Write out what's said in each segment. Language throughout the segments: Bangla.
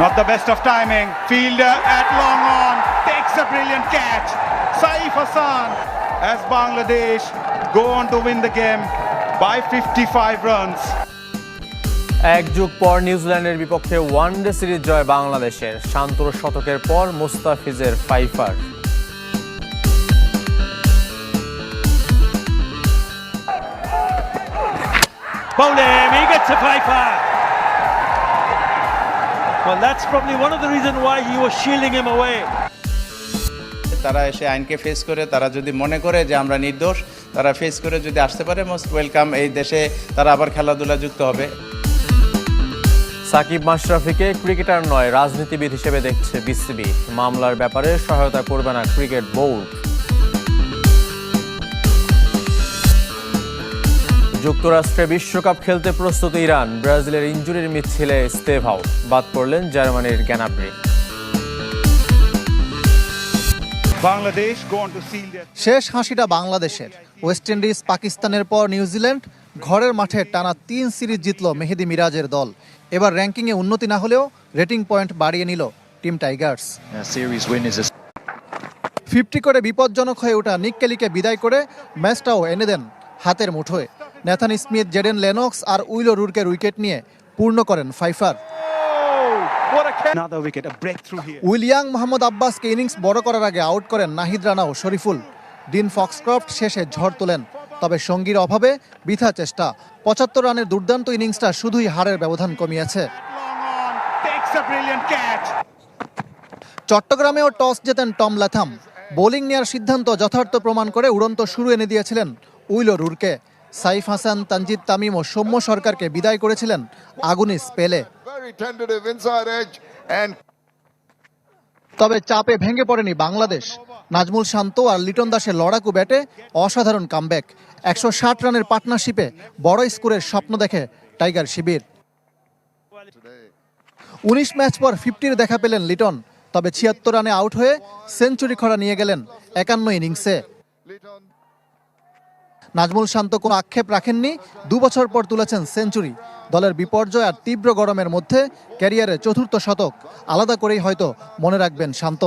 Not the best of timing. Fielder at long on takes a brilliant catch. Saif Hassan as Bangladesh go on to win the game by 55 runs. এক যুগ পর নিউজিল্যান্ডের বিপক্ষে ওয়ানডে সিরিজ জয় বাংলাদেশের। শান্তর শতকের পর মুস্তাফিজের Pfeiffer. Bowling, he gets a fifer. Well, that's probably one of the reasons why he was shielding him away. তারা এসে আইনকে ফেস করে, তারা যদি মনে করে যে আমরা নির্দোষ, তারা ফেস করে যদি আসতে পারে, মোস্ট ওয়েলকাম। এই দেশে তারা আবার খেলাধুলা যুক্ত হবে। সাকিব মাশরাফিকে ক্রিকেটার নয় রাজনীতিবিদ হিসেবে দেখছে বিসিবি। মামলার ব্যাপারে সহায়তা করবে না ক্রিকেট বোর্ড। যুক্তরাষ্ট্রে বিশ্বকাপ খেলতে প্রস্তুত ইরান। ব্রাজিলের ইনজুরির মিছিলে স্টেভ আউট। বাদ পড়লেন জার্মানির গ্যানাব্রি। শেষ হাসিটা বাংলাদেশের। ওয়েস্ট ইন্ডিজ পাকিস্তানের পর নিউজিল্যান্ড, ঘরের মাঠে টানা 3 সিরিজ জিতল মেহেদী মিরাজের দল। এবার র্যাঙ্কিংয়ে উন্নতি না হলেও রেটিং পয়েন্ট বাড়িয়ে নিল টিম টাইগার্স। 50 করে বিপজ্জনক হয়ে ওঠা নিক কেলিকে বিদায় করে ম্যাচটাও এনে দেন হাতের মুঠোয়। ন্যাথান স্মিথ, জেডেন লেনক্স আর উইলো রুরকের উইকেট নিয়ে পূর্ণ করেন ফাইফার। উইলিয়াং মোহাম্মদ আব্বাসকে ইনিংস বড় করার আগে আউট করেন নাহিদ রানা ও শরীফুল। ডিন ফক্সক্রফট শেষে ঝড় তোলেন, তবে সঙ্গীর অভাবে বৃথা চেষ্টা। 75 রানের দুর্দান্ত ইনিংসটা শুধুই হারের ব্যবধান কমিয়েছে। চট্টগ্রামেও টস জেতেন টম ল্যাথাম। বোলিং নেওয়ার সিদ্ধান্ত যথার্থ প্রমাণ করে উড়ন্ত শুরু এনে দিয়েছিলেন উইলো রুরকে। সাইফ হাসান, তানজিদ তামিম ও সৌম্য সরকারকে বিদায় করেছিলেন আগুনি স্পেলে। তবে চাপে ভেঙে পড়েনি বাংলাদেশ। নাজমুল শান্ত আর লিটন দাসের লড়াকু ব্যাটে অসাধারণ কামব্যাক। 160 রানের পার্টনারশিপে বড় স্কোরের স্বপ্ন দেখে টাইগার শিবির। 19 ম্যাচ পর 50-র দেখা পেলেন লিটন, তবে 76 রানে আউট হয়ে সেঞ্চুরি খরা নিয়ে গেলেন 51 ইনিংসে। নাজমুল শান্ত কোনো আক্ষেপ রাখেননি, 2 বছর পর তুলেছেন সেঞ্চুরি। দলের বিপর্যয় আর তীব্র গরমের মধ্যে ক্যারিয়ারে 4র্থ শতক, আলাদা করেই হয়তো মনে রাখবেন শান্ত।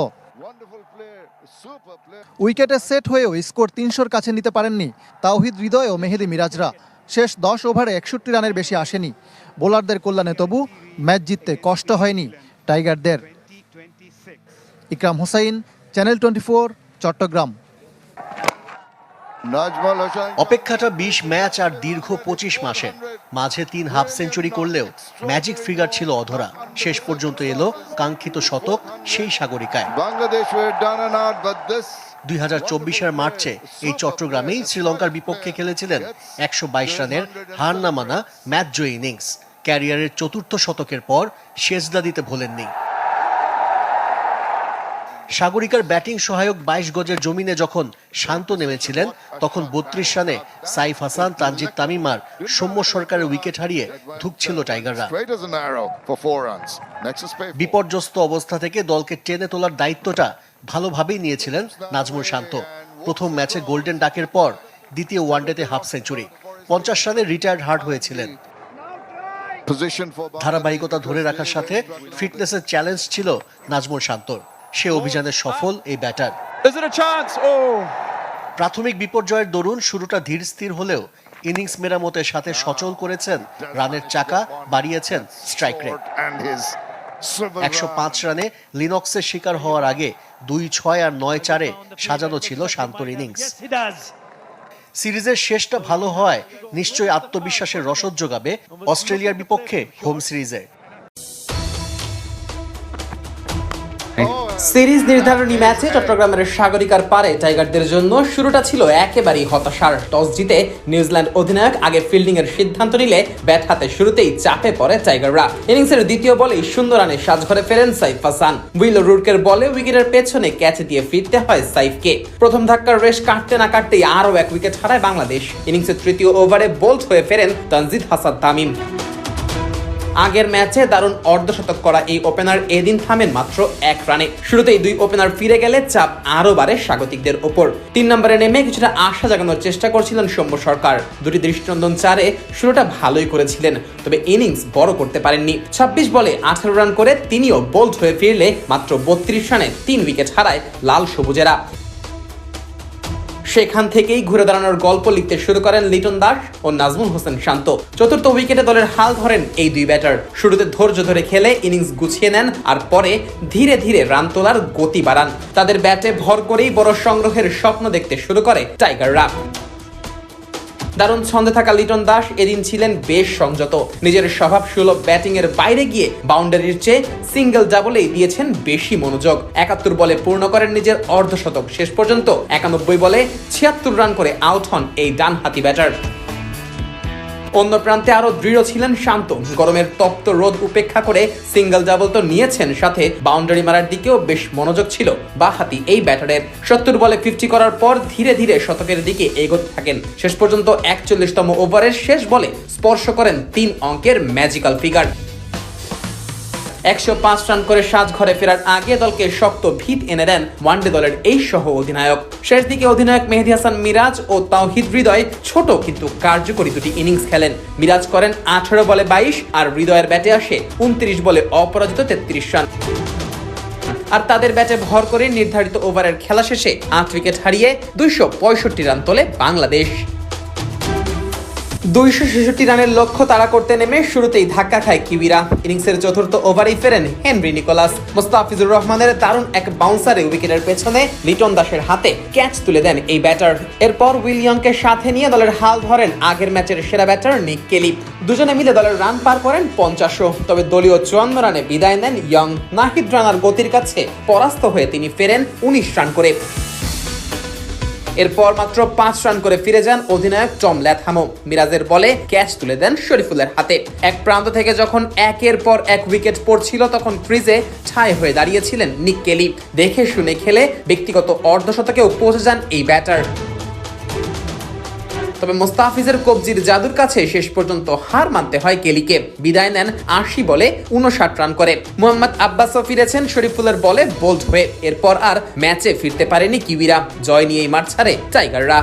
উইকেটে সেট হয়েও স্কোর 300-র কাছে নিতে পারেননি তাওহিদ হৃদয় ও মেহেদী মিরাজরা। শেষ 10 ওভারে 61 রানের বেশি আসেনি। বোলারদের কল্যাণে তবু ম্যাচ জিততে কষ্ট হয়নি টাইগারদের। ইকরাম হোসাইন, চ্যানেল 24, চট্টগ্রাম। অপেক্ষাটা 20 ম্যাচ আর দীর্ঘ 25 মাসের মাঝে 3 হাফ সেঞ্চুরি করলেও ম্যাজিক ফিগার ছিল অধরা। শেষ পর্যন্ত এলো কাঙ্ক্ষিত শতক সেই সাগরিকায়। 2024-এর মার্চে এই চট্টগ্রামেই শ্রীলঙ্কার বিপক্ষে খেলেছিলেন 122 রানের হার না মানা ম্যাচ জয়ী ইনিংস। ক্যারিয়ারের 4র্থ শতকের পর সেজদা দিতে ভোলেননি। সাগরিকার ব্যাটিং সহায়ক 22 গজের জমিনে যখন শান্ত নেমেছিলেন, তখন 32 রানে সাইফ হাসান, তানজিদ তামিম আর সৌম্য সরকারের উইকেট হারিয়ে ধুঁকছিল টাইগাররা। বিপর্যস্ত অবস্থা থেকে দলকে টেনে তোলার দায়িত্বটা ভালোভাবেই নিয়েছিলেন নাজমুল শান্ত। প্রথম ম্যাচে গোল্ডেন ডাকের পর দ্বিতীয় ওয়ানডেতে হাফ সেঞ্চুরি, 50 রানে রিটায়ার্ড হার্ট হয়েছিলেন। ধারাবাহিকতা ধরে রাখার সাথে ফিটনেসের চ্যালেঞ্জ ছিল নাজমুল শান্তর। সে অভিযানে সফল এই ব্যাটার। প্রাথমিক বিপর্যয়ের দরুন শুরুটা ধীর স্থির হলেও ইনিংস মেরামতের সাথে সচল করেছেন রানের চাকা, বাড়িয়েছেন স্ট্রাইক রেট। 105 রানে লিনক্সের শিকার হওয়ার আগে 2-6 আর 9-4-এ সাজানো ছিল শান্তর ইনিংস। সিরিজের শেষটা ভালো হয় নিশ্চয়ই আত্মবিশ্বাসের রসদ যোগাবে অস্ট্রেলিয়ার বিপক্ষে হোম সিরিজে। সিরিজ নির্ধারণী ম্যাচে চট্টগ্রামের সাগরিকার পারে টাইগারদের জন্য শুরুটা ছিল একেবারেই হতাশার। টস জিতে নিউজিল্যান্ড অধিনায়ক আগে ফিল্ডিং এর সিদ্ধান্ত নিলে ব্যাট হাতে শুরুতেই চাপে পড়ে টাইগাররা। ইনিংসের দ্বিতীয় বলেই 0 রানে সাজঘরে ফেরেন সাইফ হাসান। উইলো রুরকের বলে উইকেটের পেছনে ক্যাচ দিয়ে ফিরতে হয় সাইফকে। প্রথম ধাক্কার রেশ কাটতে না কাটতেই আরও 1 উইকেট হারায় বাংলাদেশ। ইনিংসের তৃতীয় ওভারে বোল্ড হয়ে ফেরেন তানজিদ হাসান তামিম। আগের ম্যাচে দারুণ অর্ধশতক করা এই ওপেনার এদিন থামেন মাত্র 1 রানে। শুরুতেই দুই ওপেনার ফিরে গেলে চাপ আরো বাড়ে স্বাগতিকদের ওপর। 3 নম্বরে নেমে কিছুটা আশা জাগানোর চেষ্টা করছিলেন সৌম্য সরকার। দুটি দৃষ্টিনন্দন 4-এ শুরুটা ভালোই করেছিলেন, তবে ইনিংস বড় করতে পারেননি। 26 বলে 18 রান করে তিনিও বোল্ড হয়ে ফিরলে মাত্র 32 রানে 3 উইকেট হারায় লাল সবুজেরা। সেখান থেকেই ঘুরে দাঁড়ানোর গল্প লিখতে শুরু করেন লিটন দাস ও নাজমুল হোসেন শান্ত। চতুর্থ উইকেটে দলের হাল ধরেন এই দুই ব্যাটার। শুরুতে ধৈর্য ধরে খেলে ইনিংস গুছিয়ে নেন, আর পরে ধীরে ধীরে রান তোলার গতি বাড়ান। তাদের ব্যাটে ভর করেই বড় সংগ্রহের স্বপ্ন দেখতে শুরু করে টাইগাররা। দারুণ ছন্দে থাকা লিটন দাস এদিন ছিলেন বেশ সংযত। নিজের স্বভাব সুলভ ব্যাটিং এর বাইরে গিয়ে বাউন্ডারির চেয়ে সিঙ্গেল ডাবলেই দিয়েছেন বেশি মনোযোগ। 71 বলে পূর্ণ করেন নিজের অর্ধশতক। শেষ পর্যন্ত 91 বলে 76 রান করে আউট হন এই ডানহাতি ব্যাটার। অন্য প্রান্তে আরো দৃঢ় ছিলেন শান্ত। গরমের তপ্ত রোদ উপেক্ষা করে সিঙ্গেল ডাবল তো নিয়েছেন, সাথে বাউন্ডারি মারার দিকেও বেশ মনোযোগ ছিল বাঁহাতি এই ব্যাটারের। 70 বলে 50 করার পর ধীরে ধীরে শতকের দিকে এগোতে থাকেন। শেষ পর্যন্ত 41তম ওভারের শেষ বলে স্পর্শ করেন 3 অঙ্কের ম্যাজিক্যাল ফিগার। 105 রান করে সাজঘরে ফেরার আগে দলকে শক্ত ভিত এনে দেন ওয়ানডে দলের এই সহ অধিনায়ক। শেষ দিকে অধিনায়ক মেহেদী হাসান মিরাজ ও তাওহিদ হৃদয় ছোট কিন্তু কার্যকরী দুটি ইনিংস খেলেন। মিরাজ করেন 18 বলে 22 আর হৃদয়ের ব্যাটে আসে 29 বলে অপরাজিত 33 রান। আর তাদের ব্যাটে ভর করে নির্ধারিত ওভারের খেলা শেষে 8 উইকেট হারিয়ে 265 রান তোলে বাংলাদেশ। 266 রানের লক্ষ্য তাড়া করতে নেমে শুরুতেই ধাক্কা খায় কিউইরা। ইনিংসের চতুর্থ ওভারেই ফেরেন হেনরি নিকোলাস। মুস্তাফিজুর রহমানের দারুণ এক বাউন্সারে উইকেটের পেছনে লিটন দাসের হাতে ক্যাচ তুলে দেন এই ব্যাটার। এরপর উইলিয়ামকে সাথে নিয়ে দলের হাল ধরেন আগের ম্যাচের সেরা ব্যাটার নিক কেলি। দুজনে মিলে দলের রান পার করেন 50। তবে দলীয় 54 রানে বিদায় নেন ইয়ং। নাহিদ রানার গতির কাছে পরাস্ত হয়ে তিনি ফেরেন 19 রান করে। এরপর মাত্র 5 রান করে ফিরে যান অধিনায়ক টম ল্যাথহামও। মিরাজের বলে ক্যাচ তুলে দেন শরীফুলের হাতে। এক প্রান্ত থেকে যখন একের পর এক উইকেট পড়ছিল তখন ক্রিজে ঠায় হয়ে দাঁড়িয়েছিলেন নিক কেলি। দেখে শুনে খেলে ব্যক্তিগত অর্ধশতকেও পৌঁছে যান এই ব্যাটার। তবে মুস্তাফিজের কবজির জাদুর কাছে শেষ পর্যন্ত হার মানতে হয় কেলিকে। বিদায় নেন 80 বলে 59 রান করে। মোহাম্মদ আব্বাসও ফিরেছেন শরীফুলের বলে বোল্ড হয়ে। এরপর আর ম্যাচে ফিরতে পারেনি কিউইরা। জয় নিয়েই মাঠ ছাড়ে টাইগাররা।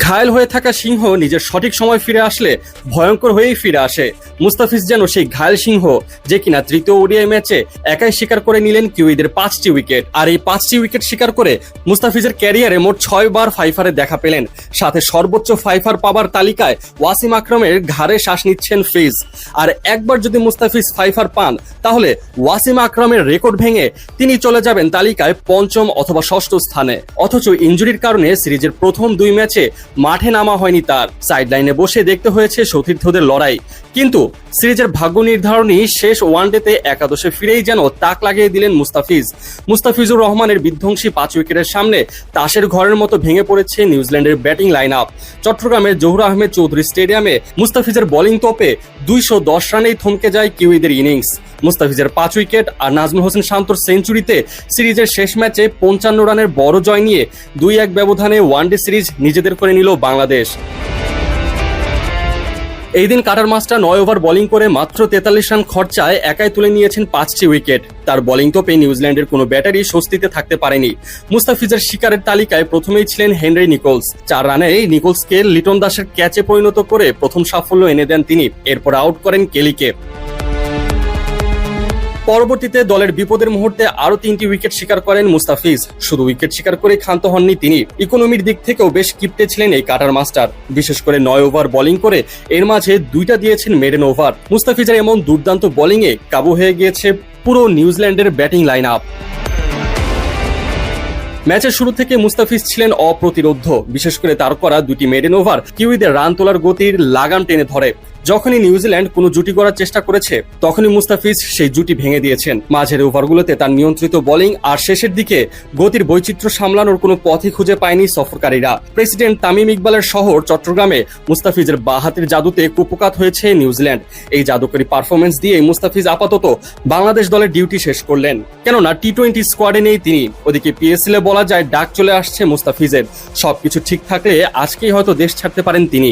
ঘায়েল হয়ে থাকা সিংহ নিজের সঠিক সময় ফিরে আসলে ভয়ঙ্কর হয়েই ফিরে আসে। মুস্তাফিজ যেন সেই ঘায়েল সিংহ যে কিনা তৃতীয় ওডিআই ম্যাচে একাই শিকার করে নিলেন কিউইদের 5টি উইকেট। আর এই 5টি উইকেট শিকার করে মুস্তাফিজের ক্যারিয়ারে মোট 6 বার ফাইফারে দেখা পেলেন। সাথে সর্বোচ্চ ফাইফার পাবার তালিকায় ওয়াসিম আকরামের ঘাড়ে শ্বাস নিচ্ছেন ফিজ। আর একবার যদি মুস্তাফিজ ফাইফার পান তাহলে ওয়াসিম আকরামের রেকর্ড ভেঙে তিনি চলে যাবেন তালিকায় 5ম অথবা 6ষ্ঠ স্থানে। অথচ ইনজুরির কারণে সিরিজের প্রথম 2 ম্যাচে মাঠে নামা হয়নি তার। সাইডলাইনে বসে দেখতে হয়েছে সতীর্থদের লড়াই। কিন্তু সিরিজের ভাগ্য নির্ধারণী শেষ ওয়ানডেতে একাদশে ফিরেই যেন তাক লাগিয়ে দিলেন মুস্তাফিজুর রহমানের বিধ্বংসী 5 উইকেটের সামনে তাসের ঘরের মতো ভেঙে পড়েছে নিউজিল্যান্ডের ব্যাটিং লাইন আপ। চট্টগ্রামের জহুর আহমেদ চৌধুরী স্টেডিয়ামে মুস্তাফিজের বোলিং তোপে 210 রানেই থমকে যায় কিউইদের ইনিংস। মুস্তাফিজের 5 উইকেট আর নাজমুল হোসেন শান্তর সেঞ্চুরিতে সিরিজের শেষ ম্যাচে 55 রানের বড় জয় নিয়ে 2-1 ব্যবধানে ওয়ানডে সিরিজ নিজেদের করে নিল বাংলাদেশ। এই দিন কাটার মাস্টার 9 ওভার বোলিং করে মাত্র 43 রান খরচায় একাই তুলে নিয়েছেন 5টি উইকেট। তার বোলিং তোপে নিউজিল্যান্ডের কোনো ব্যাটারি স্বস্তিতে থাকতে পারেনি। মুস্তাফিজের শিকারের তালিকায় প্রথমেই ছিলেন হেনরি নিকোলস। 4 রানে নিকোলসকে লিটন দাসের ক্যাচে পরিণত করে প্রথম সাফল্য এনে দেন তিনি। এরপর আউট করেন কেলিকে। পরবর্তীতে দলের বিপদের মুহূর্তে আরো 3টি উইকেট শিকার করেন মুস্তাফিজ। শুধু উইকেট শিকার করে ক্ষান্ত হননি তিনি, ইকোনমির দিক থেকেও বেশ কিপ্টে ছিলেন এই কাটার মাস্টার। বিশেষ করে 9 ওভার বোলিং করে এর মাঝে 2টা দিয়েছেন মেডেন ওভার। মুস্তাফিজের এমন দুর্দান্ত বোলিংয়ে কাবু হয়ে গিয়েছে পুরো নিউজিল্যান্ডের ব্যাটিং লাইন আপ। ম্যাচের শুরু থেকে মুস্তাফিজ ছিলেন অপ্রতিরোধ্য। বিশেষ করে তার করা 2টি মেডেন ওভার কিউইদের রান তোলার গতির লাগাম টেনে ধরে। যখনই নিউজিল্যান্ড কোনো জুটি গড়ার চেষ্টা করেছে তখনই মুস্তাফিজ সেই জুটি ভেঙে দিয়েছেন। মাঝের ওভারগুলোতে তার নিয়ন্ত্রিত বোলিং আর শেষের দিকে গতির বৈচিত্র্য সামলানোর কোনো পথই খুঁজে পায়নি সফরকারীরা। প্রেসিডেন্ট তামিম ইকবালের শহর চট্টগ্রামে মুস্তাফিজের বাঁহাতের জাদুতে কুপকাত হয়েছে নিউজিল্যান্ড। এই জাদুকরী পারফরমেন্স দিয়ে মুস্তাফিজ আপাতত বাংলাদেশ দলের ডিউটি শেষ করলেন, কেননা টি-20 স্কোয়াডে নেই তিনি। ওদিকে পিএসএল এ বলা যায় ডাক চলে আসছে মুস্তাফিজের। সবকিছু ঠিক থাকলে আজকেই হয়তো দেশ ছাড়তে পারেন তিনি।